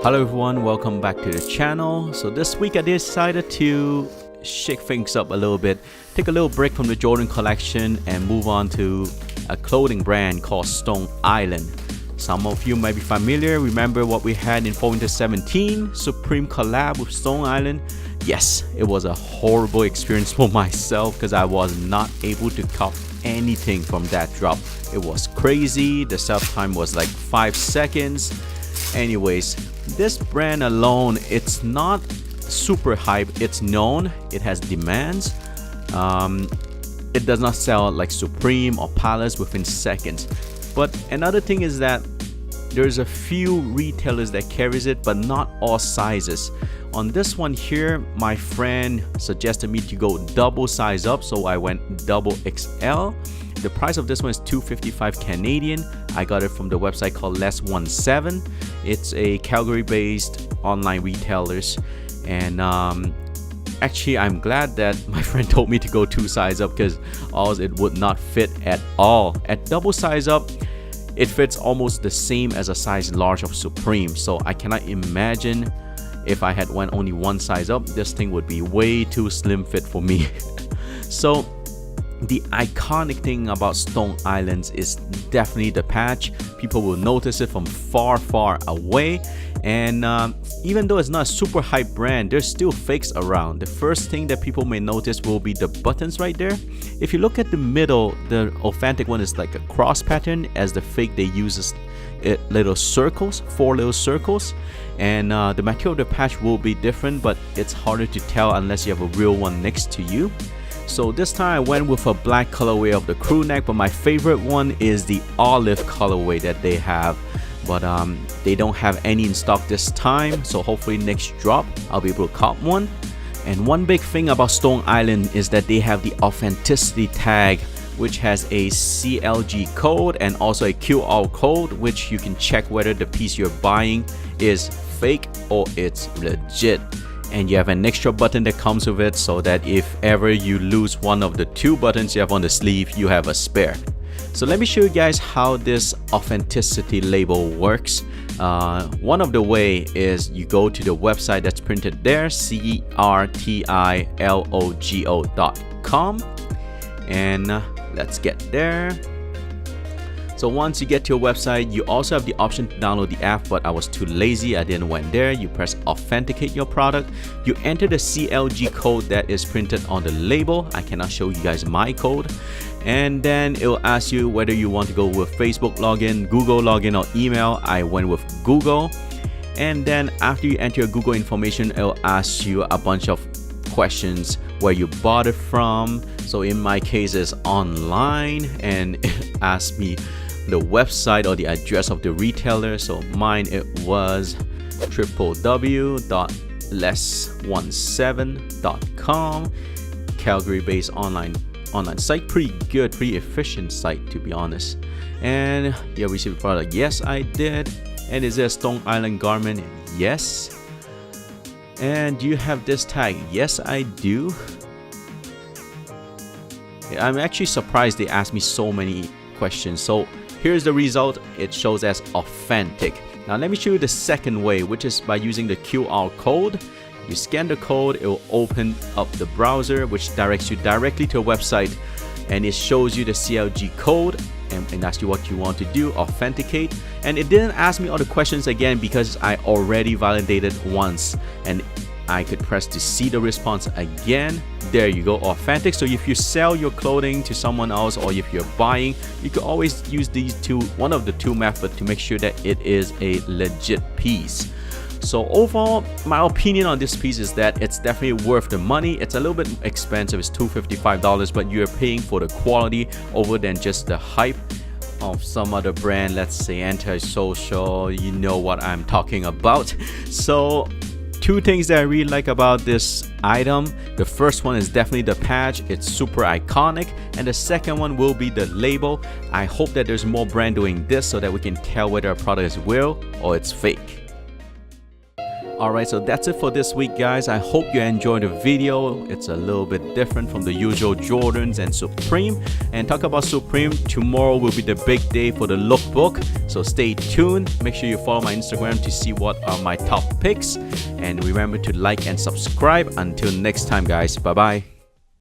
Hello everyone, welcome back to the channel. So this week I decided to shake things up a little bit, take a little break from the Jordan collection and move on to a clothing brand called Stone Island. Some of you might be familiar, remember what we had in Fall Winter 17, Supreme collab with Stone Island. Yes, it was a horrible experience for myself because I was not able to cop anything from that drop. It was crazy, the sell time was like 5 seconds. Anyways, this brand alone, it's not super hype. It's known, it has demands. It does not sell like Supreme or Palace within seconds. But another thing is that there's a few retailers that carries it, but not all sizes. On this one here, my friend suggested me to go double size up, so I went double XL. The price of this one is $255 Canadian. I got it from the website called Les17. It's a Calgary-based online retailers, and actually I'm glad that my friend told me to go 2 size up because else it would not fit at all. At double size up, it fits almost the same as a size large of Supreme, so I cannot imagine if I had went only 1 size up, this thing would be way too slim fit for me. So the iconic thing about Stone Islands is definitely the patch. People will notice it from far away, and even though it's not a super hype brand, there's still fakes around. The first thing that people may notice will be the buttons right there. If you look at the middle, the authentic one is like a cross pattern, as the fake they use is little circles, 4 little circles, and the material of the patch will be different, but it's harder to tell unless you have a real one next to you. So this time I went with a black colorway of the Crewneck, but my favorite one is the olive colorway that they have, but they don't have any in stock this time, so hopefully next drop I'll be able to cop one. And one big thing about Stone Island is that they have the authenticity tag, which has a CLG code and also a QR code, which you can check whether the piece you're buying is fake or it's legit. And you have an extra button that comes with it, so that if ever you lose one of the 2 buttons you have on the sleeve, you have a spare. So let me show you guys how this authenticity label works. One of the way is you go to the website that's printed there, certilogo.com, and let's get there. So once you get to your website, you also have the option to download the app, but I was too lazy, I didn't went there. You press authenticate your product, you enter the CLG code that is printed on the label. I cannot show you guys my code, and then it will ask you whether you want to go with Facebook login, Google login, or email. I went with Google, and then after you enter your Google information, it will ask you a bunch of questions, where you bought it from. So in my case it's online, and it asked me the website or the address of the retailer. So mine, it was www.les17.com, Calgary-based online site. Pretty good, pretty efficient site, to be honest. And yeah, received the product. Yes, I did. And is there a Stone Island garment? Yes. And do you have this tag? Yes, I do. I'm actually surprised they asked me so many questions. So here's the result. It shows as authentic. Now let me show you the second way, which is by using the QR code. You scan the code, it will open up the browser, which directs you directly to a website, and it shows you the CLG code and asks you what you want to do, authenticate. And it didn't ask me all the questions again because I already validated once, and I could press to see the response again. There you go, authentic. So if you sell your clothing to someone else, or if you're buying, you can always use these one of the 2 methods to make sure that it is a legit piece. So overall, my opinion on this piece is that it's definitely worth the money. It's a little bit expensive, it's $255, but you're paying for the quality over than just the hype of some other brand, let's say Antisocial. You know what I'm talking about. So 2 things that I really like about this item. The first one is definitely the patch. It's super iconic. And the second one will be the label. I hope that there's more brand doing this so that we can tell whether a product is real or it's fake. Alright, so that's it for this week, guys. I hope you enjoyed the video. It's a little bit different from the usual Jordans and Supreme. And talk about Supreme, tomorrow will be the big day for the lookbook. So stay tuned. Make sure you follow my Instagram to see what are my top picks. And remember to like and subscribe. Until next time, guys. Bye-bye.